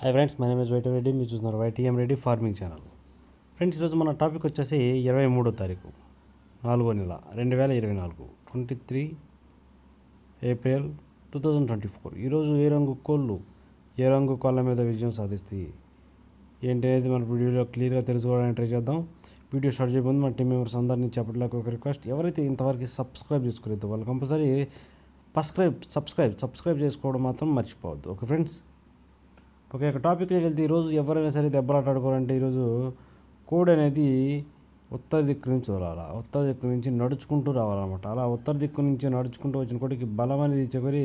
Hi friends, my name is YT Reddy. మీరు చూస్తున్నారు YTM Reddy farming channel. Friends, ఈరోజు మన టాపిక్ వచ్చేసి 23వ తారీఖు 4వ నెల 2024 23 ఏప్రిల్ 2024. ఈరోజు ఏ రంగు కోళ్ళ మీద విజయం సాధిస్తాయి ఏంటి అనేది మన వీడియోలో క్లియర్గా తెలుసుకోవడానికి ట్రై చేద్దాం. వీడియో స్టార్ట్ చేయబోతుంది మన టీం మెంబర్స్ అందరినీ చెప్పట్లేక ఒక రిక్వెస్ట్: ఎవరైతే ఇంతవరకు సబ్స్క్రైబ్ చేసుకోలేదు వాళ్ళు కంపల్సరీ సబ్స్క్రైబ్ చేసుకోవడం మాత్రం మర్చిపోవద్దు. ఓకే ఫ్రెండ్స్, ఓకే, ఒక టాపిక్లోకి వెళ్తే ఈరోజు ఎవరైనా సరే దెబ్బలాట ఆడుకోవాలంటే ఈరోజు కోడి అనేది ఉత్తర దిక్కు నుంచి వదలాలి. ఉత్తర దిక్కు నుంచి నడుచుకుంటూ రావాలన్నమాట. అలా ఉత్తర దిక్కు నుంచి నడుచుకుంటూ వచ్చిన కోడికి బలం అనేది చివరి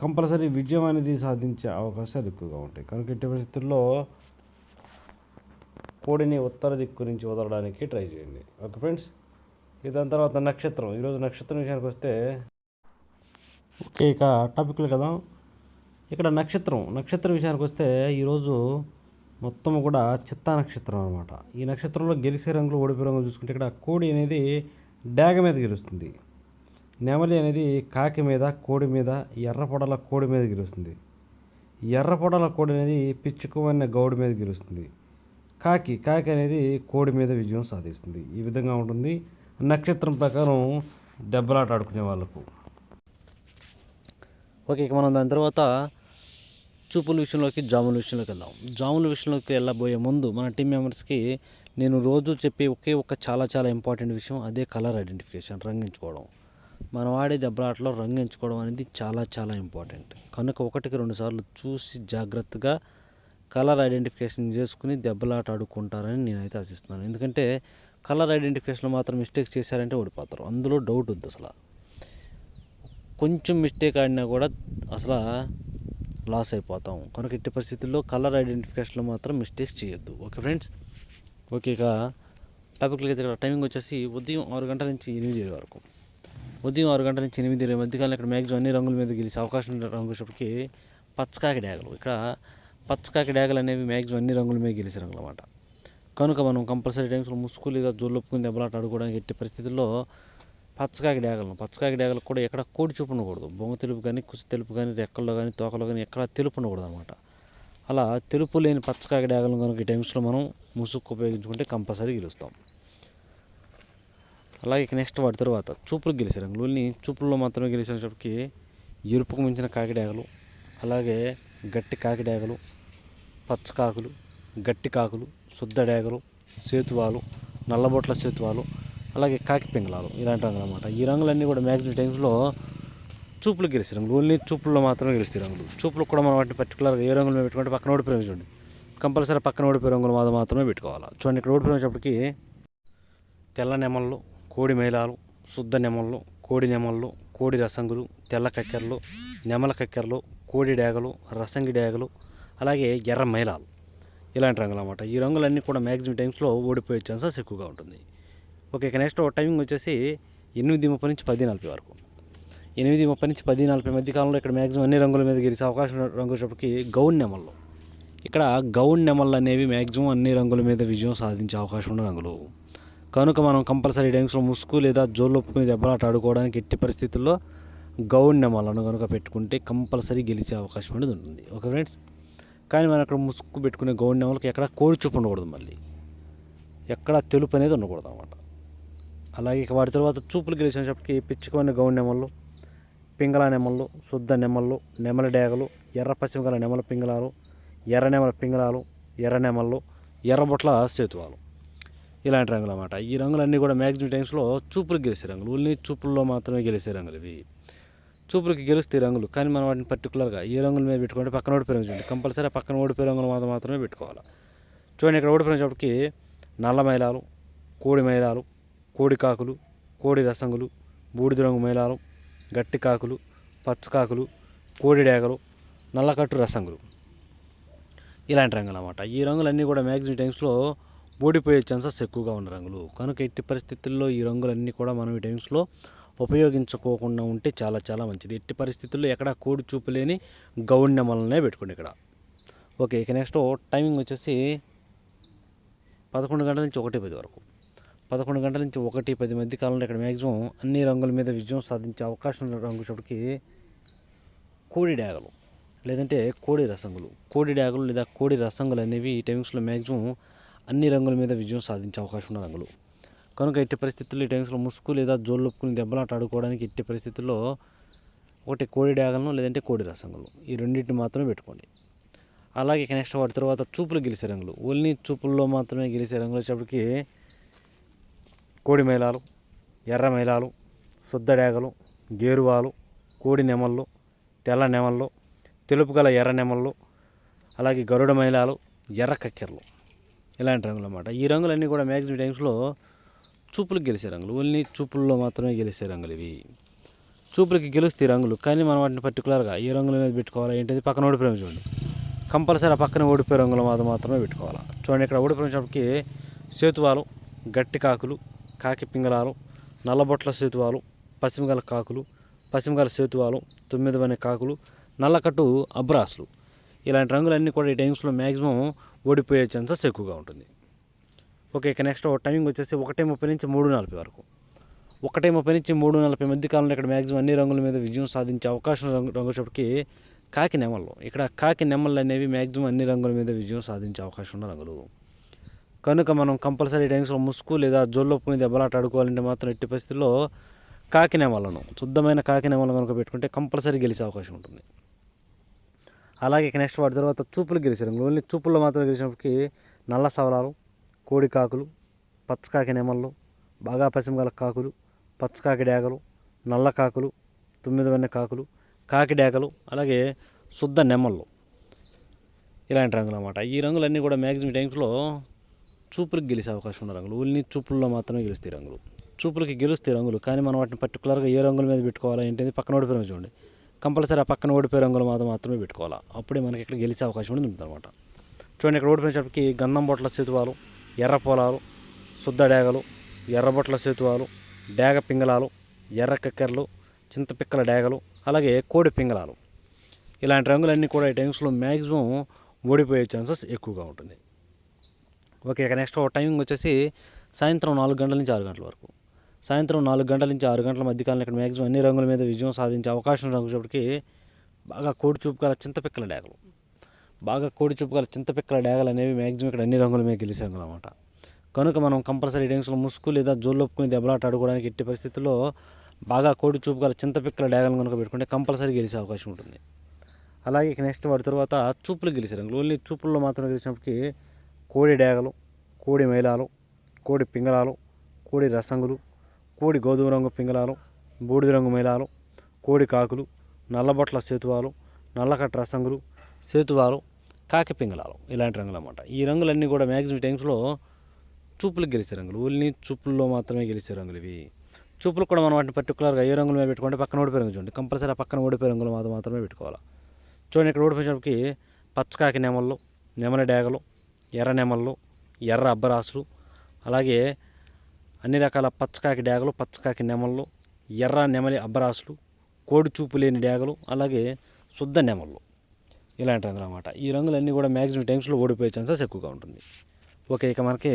కంపల్సరీ విజయం అనేది సాధించే అవకాశాలు ఎక్కువగా ఉంటాయి. కనుక ఎట్టి పరిస్థితుల్లో కోడిని ఉత్తర దిక్కు నుంచి వదలడానికి ట్రై చేయండి. ఓకే ఫ్రెండ్స్, దాని తర్వాత నక్షత్రం. ఈరోజు నక్షత్రం విషయానికి వస్తే ఓకే, ఇక టాపిక్లో కదా. ఇక్కడ నక్షత్రం విషయానికి వస్తే ఈరోజు మొత్తం కూడా చిత్తా నక్షత్రం అనమాట. ఈ నక్షత్రంలో గెలిచే రంగులు ఓడిపోయే రంగులు చూసుకుంటే ఇక్కడ కోడి అనేది డాగ మీద గెలుస్తుంది, నెమలి అనేది కాకి మీద కోడి మీద, ఎర్రపొడల కోడి మీద గెలుస్తుంది, ఎర్రపొడల కోడి అనేది పిచ్చుకువన్న గౌడి మీద గెలుస్తుంది, కాకి అనేది కోడి మీద విజయం సాధిస్తుంది. ఈ విధంగా ఉంటుంది నక్షత్రం ప్రకారం దెబ్బలాట ఆడుకునే వాళ్ళకు. ఓకే, ఇక మనం దాని తర్వాత చూపుల విషయంలోకి జాముల విషయంలోకి వెళ్దాం. జాముల విషయంలోకి వెళ్ళబోయే ముందు మన టీం మెంబర్స్కి నేను రోజు చెప్పే ఒక్క చాలా ఇంపార్టెంట్ విషయం, అదే కలర్ ఐడెంటిఫికేషన్, రంగు ఎంచుకోవడం. మనం వాడే దెబ్బలాటలో రంగు ఎంచుకోవడం అనేది చాలా ఇంపార్టెంట్. కనుక 1-2 సార్లు చూసి జాగ్రత్తగా కలర్ ఐడెంటిఫికేషన్ చేసుకుని దెబ్బలాట ఆడుకుంటారని నేనైతే ఆశిస్తున్నాను. ఎందుకంటే కలర్ ఐడెంటిఫికేషన్లో మాత్రం మిస్టేక్స్ చేశారంటే ఓడిపోతారు, అందులో డౌట్ వద్దు. అసలు కొంచెం మిస్టేక్ ఆడినా కూడా అసలు లాస్ అయిపోతాం. కనుక ఎట్టి పరిస్థితుల్లో కలర్ ఐడెంటిఫికేషన్లో మాత్రం మిస్టేక్స్ చేయొద్దు. ఓకే ఫ్రెండ్స్, ఓకే, ఇక టాపిక్లకి అయితే ఇక్కడ టైమింగ్ వచ్చేసి ఉదయం 6 గంటల నుంచి 8 వరకు. ఉదయం 6 గంటల నుంచి 8 మధ్యకాలంలో ఇక్కడ మ్యాక్సిమం అన్ని రంగుల మీద గెలిచే అవకాశం రంగుకి పచ్చకాకి డ్యాగలు. ఇక్కడ పచ్చకాకి డ్యాగలు అనేవి మ్యాక్సిమం అన్ని రంగుల మీద గెలిచే రంగులు అన్నమాట. కనుక మనం కంపల్సరీ టైమ్స్లో ముసుగు లేదా జోళ్ళొప్పుకుని దెబ్బలాట ఆడుకోవడానికి ఎట్టి పరిస్థితుల్లో పచ్చకాకి డ్యాగలకు కూడా ఎక్కడ కోడి చూపు ఉండకూడదు. బొమ్మ తెలుపు కానీ, కుసి తెలుపు కానీ, రెక్కల్లో కానీ, తోకలో కానీ ఎక్కడ తెలుపు ఉండకూడదు అనమాట. అలా తెలుపు లేని పచ్చకాకి డ్యాగలను కనుక ఈ టైమ్స్లో మనం ముసుగు ఉపయోగించుకుంటే కంపల్సరీ గెలుస్తాం. అలాగే నెక్స్ట్ వాటి తర్వాత చూపులకు గెలిచే రంగులు. చూపుల్లో మాత్రమే గెలిచేటప్పటికి ఎరుపుకు మించిన కాకి డ్యాగలు, అలాగే గట్టి కాకి డ్యాగలు, పచ్చకాకులు, గట్టి కాకులు, శుద్ధ డ్యాగలు, సేతువాలు, నల్లబొట్ల సేతువాలు, అలాగే కాకి పింగళాలు, ఇలాంటి రంగులు అనమాట. ఈ రంగులన్నీ కూడా మ్యాక్సిమం టైమ్స్లో చూపులు గెలిచే రంగులు. ఓన్లీ చూపుల్లో మాత్రమే గెలుస్తాయి రంగులు. చూపులకు కూడా మనం వాటిని పర్టికులర్గా ఏ రంగులు పెట్టుకుంటే పక్కన ఓడిపోయే రంగులు చూడండి, కంపల్సరీ పక్కన ఓడిపోయే రంగులు మాత్రమే పెట్టుకోవాలి. చూడండి, ఇక్కడ ఓడిపోయినప్పటికీ తెల్ల నెమళ్ళు, కోడి మైలాలు, శుద్ధ నెమళ్ళు, కోడి నెమళ్ళు, కోడి రసంగులు, తెల్ల కక్కెరలు, నెమల కక్కెరలు, కోడి డ్యాగలు, రసంగి డ్యాగలు, అలాగే ఎర్ర మైలాలు, ఇలాంటి రంగులు అన్నమాట. ఈ రంగులన్నీ కూడా మ్యాక్సిమం టైమ్స్లో ఓడిపోయే ఛాన్సెస్ ఎక్కువగా ఉంటుంది. ఓకే, ఇక నెక్స్ట్ టైమింగ్ వచ్చేసి 8:30 నుంచి 10:40 వరకు. 8:30 నుంచి 10:40 మధ్య కాలంలో ఇక్కడ మ్యాక్సిమం అన్ని రంగుల మీద గెలిచే అవకాశం రంగు వచ్చేప్పటికి గౌన్ నెమళ్ళు. ఇక్కడ గౌన్ నెమళ్ళు అనేవి మ్యాక్సిమం అన్ని రంగుల మీద విజయం సాధించే అవకాశం ఉన్న రంగులు. కనుక మనం కంపల్సరీ టైమ్స్లో ముసుగు లేదా జోళ్ళొప్పుకుని దెబ్బలాట ఆడుకోవడానికి ఎట్టి పరిస్థితుల్లో గౌన్ నెమళ్ళను కనుక పెట్టుకుంటే కంపల్సరీ గెలిచే అవకాశం అనేది ఉంటుంది. ఓకే ఫ్రెండ్స్, కానీ మనం అక్కడ ముసుగు పెట్టుకునే గౌన్ నెమలకి ఎక్కడ కోడి చూపు ఉండకూడదు, మళ్ళీ ఎక్కడ తెలుపు అనేది ఉండకూడదు అనమాట. అలాగే ఇక వాటి తర్వాత చూపులు గెలిచినప్పటికీ పిచ్చుకొని గౌన్ నెమళ్ళు, పింగళ నెమళ్ళు, శుద్ధ నెమళ్ళు, నెమల డ్యాగలు, ఎర్ర పశ్చిమ గల నెమల పింగళాలు, ఎర్ర నెమల పింగళాలు, ఎర్ర నెమళ్ళు, ఎర్రబొట్ల సేతువాలు, ఇలాంటి రంగులు అన్నమాట. ఈ రంగులన్నీ కూడా మ్యాక్సిమం టైమ్స్లో చూపులకు గెలిచే రంగులు. ఓన్లీ చూపుల్లో మాత్రమే గెలిచే రంగులు ఇవి. చూపులకి గెలుస్తాయి రంగులు, కానీ మనం వాటిని పర్టికులర్గా ఏ రంగుల మీద పెట్టుకుంటే పక్కన ఓడిపోయే రంగు చూడండి, కంపల్సరీ పక్కన ఓడిపోయే రంగులు మాత్రమే పెట్టుకోవాలి. చూడండి, ఇక్కడ ఓడిపోయినప్పటికీ నల్ల మైలాలు, కోడి మైలాలు, కోడి కాకులు, కోడి రసంగులు, బూడిద రంగు మైలాలు, గట్టి కాకులు, పచ్చకాకులు, కోడి డ్యాగలు, నల్లకట్టు రసంగులు, ఇలాంటి రంగులు అన్నమాట. ఈ రంగులన్నీ కూడా మ్యాక్సిమం టైమ్స్లో ఓడిపోయే ఛాన్సెస్ ఎక్కువగా ఉన్న రంగులు. కనుక ఎట్టి పరిస్థితుల్లో ఈ రంగులన్నీ కూడా మనం ఈ టైమ్స్లో ఉపయోగించుకోకుండా ఉంటే చాలా మంచిది. ఎట్టి పరిస్థితుల్లో ఎక్కడ కోడి చూపు లేని గౌన్ నెమలనే పెట్టుకోండి ఇక్కడ. ఓకే, ఇక నెక్స్ట్ టైమింగ్ వచ్చేసి 11 గంటల నుంచి 1:10 వరకు. 11 గంటల నుంచి 1:10 మధ్య కాలంలో ఇక్కడ మ్యాక్సిమం అన్ని రంగుల మీద విజయం సాధించే అవకాశం రంగు చోటుకి కోడి డ్యాగలు. లేదంటే కోడి రసంగులు, కోడి డాగులు లేదా కోడి రసంగులు అనేవి ఈ టైమింగ్స్లో మ్యాక్సిమం అన్ని రంగుల మీద విజయం సాధించే అవకాశం ఉన్న రంగులు. కనుక ఎట్టి పరిస్థితుల్లో ఈ టైమ్స్లో ముసుగు లేదా జోళ్ళొప్పుకుని దెబ్బలాట ఆడుకోవడానికి ఎట్టి పరిస్థితుల్లో ఒకటి కోడి డాగలను లేదంటే కోడి రసంగులు, ఈ రెండింటిని మాత్రమే పెట్టుకోండి. అలాగే నెక్స్ట్ వాటి తర్వాత చూపులు గెలిచే రంగులు, ఓన్లీ చూపుల్లో మాత్రమే గెలిచే రంగులు వచ్చేప్పటికి కోడి మైలాలు, ఎర్ర మైలాలు, శుద్ధ డాగలు, గేరువాలు, కోడి నెమళ్ళు, తెల్ల నెమళ్ళు, తెలుపు గల ఎర్ర నెమళ్ళు, అలాగే గరుడ మైలాలు, ఎర్ర కక్కెరలు, ఇలాంటి రంగులు అన్నమాట. ఈ రంగులన్నీ కూడా మ్యాక్సిమం టైమ్స్లో చూపులకు గెలిచే రంగులు, ఓన్లీ చూపుల్లో మాత్రమే గెలిచే రంగులు ఇవి. చూపులకి గెలుస్తాయి రంగులు, కానీ మనం వాటిని పర్టికులర్గా ఏ రంగుల మీద పెట్టుకోవాలి ఏంటది పక్కన ఓడిపోయాం చూడండి. కంపల్సరీ ఆ పక్కన ఓడిపోయే రంగుల మీద మాత్రమే పెట్టుకోవాలి. చూడండి ఇక్కడ ఓడిపోయినప్పటికి సేతువాలు, గట్టి కాకులు, కాకి పింగళాలు, నల్లబొట్ల సేతువాలు, పశ్చిమగల కాకులు, పశ్చిమగల సేతువాలు, 9 అనే కాకులు, నల్లకట్టు అబ్రాసులు, ఇలాంటి రంగులన్నీ కూడా ఈ టైమ్స్లో మ్యాక్సిమం ఓడిపోయే ఛాన్సెస్ ఎక్కువగా ఉంటుంది. ఓకే, ఇక నెక్స్ట్ టైమింగ్ వచ్చేసి 1:30 నుంచి 3:40 వరకు. 1:30 నుంచి 3:40 మధ్య కాలంలో ఇక్కడ మ్యాక్సిమం అన్ని రంగుల మీద విజయం సాధించే అవకాశం రంగుసేపటికి కాకి నెమళ్ళు. ఇక్కడ కాకి నెమళ్ళు అనేవి మ్యాక్సిమం అన్ని రంగుల మీద విజయం సాధించే అవకాశం ఉన్న రంగులు. కనుక మనం కంపల్సరీ టైమ్స్లో ముసుగు లేదా జోళ్ళొప్పుకుని దెబ్బలాట ఆడుకోవాలంటే మాత్రం ఎట్టి పరిస్థితుల్లో కాకి నెమళ్ళను, శుద్ధమైన కాకి నెమలను కనుక పెట్టుకుంటే కంపల్సరీ గెలిచే అవకాశం ఉంటుంది. అలాగే ఇక నెక్స్ట్ వాటి తర్వాత చూపులు గెలిచే రంగులు, ఓన్లీ చూపుల్లో మాత్రం గెలిచినప్పటికీ నల్ల సవలాలు, కోడి కాకులు, పచ్చకాకి నెమళ్ళు, బాగా పశ్చిమగల కాకులు, పచ్చకాకి డాగలు, నల్ల కాకులు, 9 కాకులు, కాకి డాగలు, అలాగే శుద్ధ నెమళ్ళు, ఇలాంటి రంగులు అన్నమాట. ఈ రంగులన్నీ కూడా మ్యాక్సిమం టైమ్స్లో చూపులకు గెలిచే అవకాశం ఉన్న రంగులు, ఓన్లీ చూపుల్లో మాత్రమే గెలుస్తాయి రంగులు. చూపులకి గెలుస్తాయి రంగులు, కానీ మనం వాటిని పర్టికులర్గా ఏ రంగుల మీద పెట్టుకోవాలా ఏంటంటే పక్కన ఓడిపోయిన చూడండి. కంపల్సరీ ఆ పక్కన ఓడిపోయే రంగుల మీద మాత్రమే పెట్టుకోవాలా, అప్పుడే మనకి ఇక్కడ గెలిచే అవకాశం ఉంటుంది అనమాట. చూడండి ఇక్కడ ఓడిపోయినప్పటికీ గంధం బొట్ల సేతువాలు, ఎర్ర పొలాలు, శుద్ధ డాగలు, ఎర్రబొట్ల సేతువాలు, డాగ పింగళాలు, ఎర్ర కక్కెరలు, చింతపిక్కల డాగలు, అలాగే కోడి పింగళాలు, ఇలాంటి రంగులన్నీ కూడా ఈ టైమ్స్లో మ్యాక్సిమం ఓడిపోయే ఛాన్సెస్ ఎక్కువగా ఉంటుంది. ఓకే, ఇక నెక్స్ట్ టైమింగ్ వచ్చేసి సాయంత్రం 4 గంటల నుంచి 6 గంటల వరకు. సాయంత్రం 4 గంటల నుంచి 6 గంటల మధ్యకాలంలో ఇక్కడ మ్యాక్సిమం అన్ని రంగుల మీద విజయం సాధించే అవకాశం రంగుసేపటికి బాగా కోడి చూపు గల చింతపిక్కల డాగలు, బాగా కోడి చూపు గల చింతపిక్కల డాగలు అనేవి మ్యాక్సిమం ఇక్కడ అన్ని రంగుల మీద గెలిచే రంగులు అనమాట. కనుక మనం కంపల్సరీ టైమ్స్లో ముసుగు లేదా జోళ్ళొప్పుకుని దెబ్బలాట ఆడుకోవడానికి ఎట్టి పరిస్థితుల్లో బాగా కోడి చూపు గల చింతపిక్కల డాగలను కనుక పెట్టుకుంటే కంపల్సరీ గెలిచే అవకాశం ఉంటుంది. అలాగే ఇక నెక్స్ట్ వాటి తర్వాత చూపులు గెలిచే రంగులు, ఓన్లీ చూపుల్లో మాత్రం గెలిచినప్పటికీ కోడి డాగలు, కోడి మైలాలు, కోడి పింగళాలు, కోడి రసంగులు, కోడి గోధుమ రంగు పింగళాలు, బూడిద రంగు మైలాలు, కోడి కాకులు, నల్లబొట్ల సేతువాలు, నల్లకట్ట రసంగులు, సేతువాలు, కాకి పింగళాలు, ఇలాంటి రంగులు అన్నమాట. ఈ రంగులన్నీ కూడా మ్యాక్సిమం టైమ్స్లో చూపులకు గెలిచే రంగులు, ఓన్లీ చూపుల్లో మాత్రమే గెలిచే రంగులు ఇవి. చూపులు కూడా మనం వాటిని పర్టికులర్గా ఏ రంగుల మీద పెట్టుకుంటే పక్కన ఓడిపోయే రంగు చూడండి. కంపల్సరీ ఆ పక్కన ఓడిపోయే రంగులు మాత్రమే పెట్టుకోవాలి. చూడండి ఇక్కడ ఓడిపోయినప్పటికి పచ్చకాకి నెమళ్ళు, నెమలి డాగలు, ఎర్ర నెమళ్ళు, ఎర్ర అబ్బరాసులు, అలాగే అన్ని రకాల పచ్చకాకి డాగలు, పచ్చకాకి నెమళ్ళు, ఎర్ర నెమలి అబ్బరాసులు, కోడి చూపు లేని డాగలు, అలాగే శుద్ధ నెమళ్ళు, ఇలాంటి రంగులు అన్నమాట. ఈ రంగులన్నీ కూడా మ్యాక్సిమం టైమ్స్లో ఓడిపోయే ఛాన్సెస్ ఎక్కువగా ఉంటుంది. ఓకే, ఇక మనకి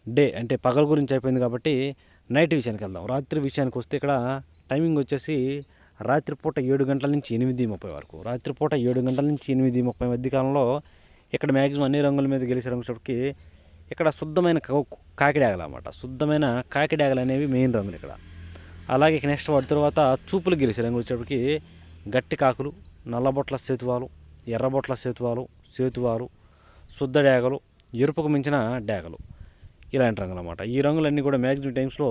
డే అంటే పగల గురించి అయిపోయింది కాబట్టి నైట్ విషయానికి వెళ్దాం. రాత్రి విషయానికి వస్తే ఇక్కడ టైమింగ్ వచ్చేసి రాత్రిపూట 7 గంటల నుంచి 8:30 వరకు. రాత్రిపూట 7 గంటల నుంచి 8:30 మధ్య కాలంలో ఇక్కడ మ్యాక్సిమం అన్ని రంగుల మీద గెలిచే రంగుసేపటికి ఇక్కడ శుద్ధమైన కాకిడాగలు అన్నమాట. శుద్ధమైన కాకిడాగలు అనేవి మెయిన్ రంగులు ఇక్కడ. అలాగే నెక్స్ట్ వాటి తర్వాత చూపులు గెలిచే రంగులు వచ్చేప్పటికి గట్టి కాకులు, నల్లబొట్ల సేతువాలు, ఎర్రబొట్ల సేతువాలు, సేతువాలు, శుద్ధ డాగలు, ఎరుపుకు మించిన డాగలు, ఇలాంటి రంగులు అన్నమాట. ఈ రంగులన్నీ కూడా మ్యాక్సిమం టైమ్స్లో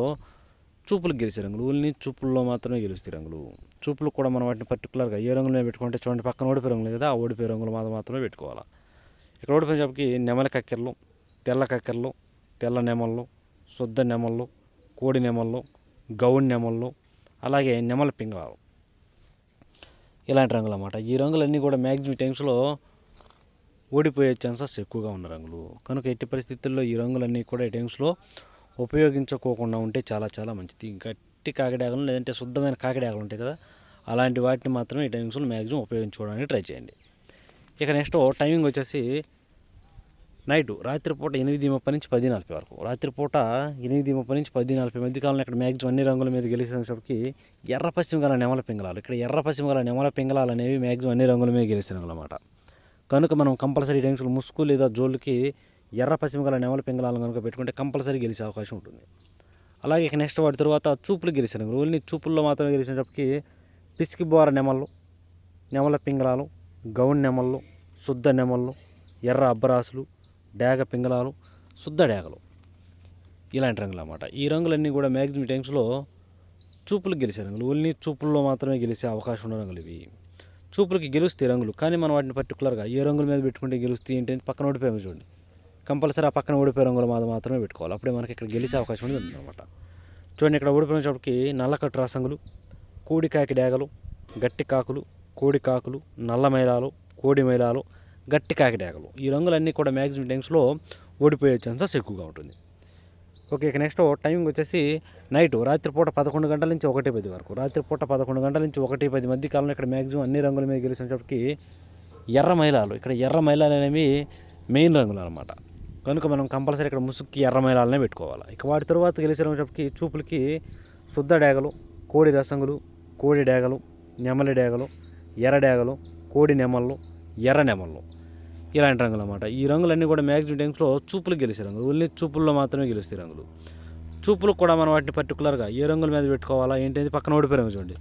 చూపులకు గెలిచే రంగులు, ఓన్లీ చూపుల్లో మాత్రమే గెలుస్తాయి రంగులు. చూపులు కూడా మనం వాటిని పర్టికులర్గా ఏ రంగుల మీద పెట్టుకుంటే చూడండి పక్కన ఓడిపోయే రంగులు కదా, ఆ ఓడిపోయే రంగులు మాత్రమే పెట్టుకోవాలి. ఇక్కడ ఓడిపోయేటప్పటికి నెమలి కక్కెరలు, తెల్ల కక్కెరలు, తెల్ల నెమళ్ళు, శుద్ధ నెమళ్ళు, కోడి నెమళ్ళు, గౌడి నెమళ్ళు, అలాగే నెమలి పింగళాలు, ఇలాంటి రంగులు అన్నమాట. ఈ రంగులన్నీ కూడా మ్యాక్సిమం టైమ్స్లో ఓడిపోయే ఛాన్సెస్ ఎక్కువగా ఉన్న రంగులు. కనుక ఎట్టి పరిస్థితుల్లో ఈ రంగులన్నీ కూడా ఈ టైమ్స్లో ఉపయోగించుకోకుండా ఉంటే చాలా చాలా మంచిది. గట్టి కాకిడాగలు లేదంటే శుద్ధమైన కాకిడాగలు ఉంటాయి కదా, అలాంటి వాటిని మాత్రమే ఈ టైమ్స్లో మ్యాక్సిమం ఉపయోగించుకోవడానికి ట్రై చేయండి. ఇక నెక్స్ట్ టైమింగ్ వచ్చేసి రాత్రిపూట 8:30 నుంచి 10:40 వరకు, రాత్రిపూట 8:30 నుంచి 10:40 మధ్య కాలంలో ఇక్కడ మ్యాక్సిమం అన్ని రంగుల మీద గెలిచేసరికి ఎర్ర పశ్చిమ గల నెమల పింగళాలు, ఇక్కడ ఎర్ర పశ్చిమ గల నెమల పింగళాలు అనేవి మ్యాక్సిమం అన్ని రంగుల మీద గెలిచిన అన్నమాట. కనుక మనం కంపల్సరీ టైమ్స్లో ముసుగు లేదా జోళ్ళకి ఎర్ర పశ్చిమ గల నెమల పింగళాలను కనుక పెట్టుకుంటే కంపల్సరీ గెలిచే అవకాశం ఉంటుంది. అలాగే ఇక నెక్స్ట్ వాటి తర్వాత చూపులు గెలిచిన రంగులు, ఓన్లీ చూపుల్లో మాత్రమే గెలిచినప్పటికీ పిసికి బోర నెమళ్ళు, నెమల పింగళాలు, గౌన్ నెమళ్ళు, శుద్ధ నెమళ్ళు, ఎర్ర అబ్బరాసులు, డేగ పింగళాలు, శుద్ధ డేగలు, ఇలాంటి రంగులు అన్నమాట. ఈ రంగులన్నీ కూడా మ్యాక్సిమం టైమ్స్లో చూపులకు గెలిచే రంగులు, ఓన్లీ చూపుల్లో మాత్రమే గెలిచే అవకాశం ఉన్న రంగులు ఇవి. చూపులకి గెలుస్తాయి రంగులు, కానీ మనం వాటిని పర్టికులర్గా ఏ రంగుల మీద పెట్టుకుంటే గెలుస్తాయి ఏంటి పక్కన ఓడిపోయాము చూడండి, కంపల్సరీ ఆ పక్కన ఓడిపోయే రంగుల మీద మాత్రమే పెట్టుకోవాలి, అప్పుడే మనకి ఇక్కడ గెలిచే అవకాశం అనేది ఉందన్నమాట. చూడండి, ఇక్కడ ఓడిపోయినప్పటికి నల్లకట్టు రాసంగులు, కోడికాకి డేగలు, గట్టి కాకులు, కోడి కాకులు, నల్ల మైలాలు, కోడి మైలాలు, గట్టి కాకి డేగలు, ఈ రంగులన్నీ కూడా మ్యాక్సిమం టైమ్స్లో ఓడిపోయే ఛాన్సెస్ ఎక్కువగా ఉంటుంది. ఓకే, ఇక నెక్స్ట్ టైమింగ్ వచ్చేసి రాత్రిపూట 11 గంటల నుంచి 1:10 వరకు, రాత్రిపూట 11 గంటల నుంచి 1:10 మధ్య కాలంలో ఇక్కడ మ్యాక్సిమం అన్ని రంగుల మీద గెలిచినప్పటికీ ఎర్ర మైలాలు, ఇక్కడ ఎర్ర మైలాలు అనేవి మెయిన్ రంగులు అనమాట. కనుక మనం కంపల్సరీ ఇక్కడ ముసుగుకి ఎర్ర మైలాలనే పెట్టుకోవాలి. ఇక వాటి తర్వాత గెలిచేటప్పటికి చూపులకి శుద్ధ డేగలు, కోడి రసంగులు, కోడి డేగలు, నెమలి డేగలు, ఎర్ర డేగలు, కోడి నెమళ్ళు, ఎర్ర నెమళ్ళు, ఇలాంటి రంగులు అన్నమాట. ఈ రంగులన్నీ కూడా మ్యాక్సిమం టైమ్స్లో చూపులకు గెలిచే రంగులు, ఓన్లీ చూపుల్లో మాత్రమే గెలుస్తాయి రంగులు. చూపులకు కూడా మనం వాటిని పర్టికులర్గా ఏ రంగుల మీద పెట్టుకోవాలా ఏంటి పక్కన ఓడిపోయే రంగు చూడండి,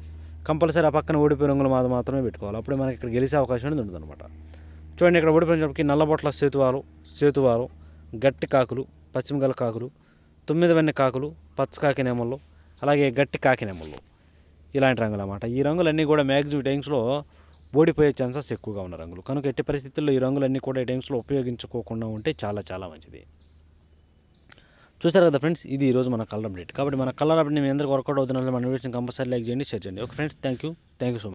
కంపల్సరీ ఆ పక్కన ఓడిపోయే రంగుల మీద మాత్రమే పెట్టుకోవాలి, అప్పుడే మనకి ఇక్కడ గెలిచే అవకాశం అనేది ఉంటుంది అనమాట. చూడండి, ఇక్కడ ఓడిపోయినప్పటికీ నల్లబొట్ల సేతువాలు, గట్టి కాకులు, పశ్చిమగల కాకులు, 9 వెన్న కాకులు, పచ్చకాకి నెమళ్ళు, అలాగే గట్టి కాకి నెమళ్ళు, ఇలాంటి రంగులు అన్నమాట. ఈ రంగులన్నీ కూడా మ్యాక్సిమం టైమ్స్లో ఓడిపోయే ఛాన్సెస్ ఎక్కువగా ఉన్న రంగులు. కనుక ఎట్టి పరిస్థితుల్లో ఈ రంగులన్నీ కూడా ఈ టైమ్స్లో ఉపయోగించుకోకుండా ఉంటే చాలా చాలా మంచిది. చూసారు కదా ఫ్రెండ్స్, ఇది ఈరోజు మన కలర్ అప్డేట్. కాబట్టి మన కలర్ అప్డేట్ మీ అందరికీ వర్కౌట్ అవుతున్నట్లు మన వీడియోని కంపల్సరీ లైక్ చేయండి, షేర్ చేయండి. Okay friends, thank you so much.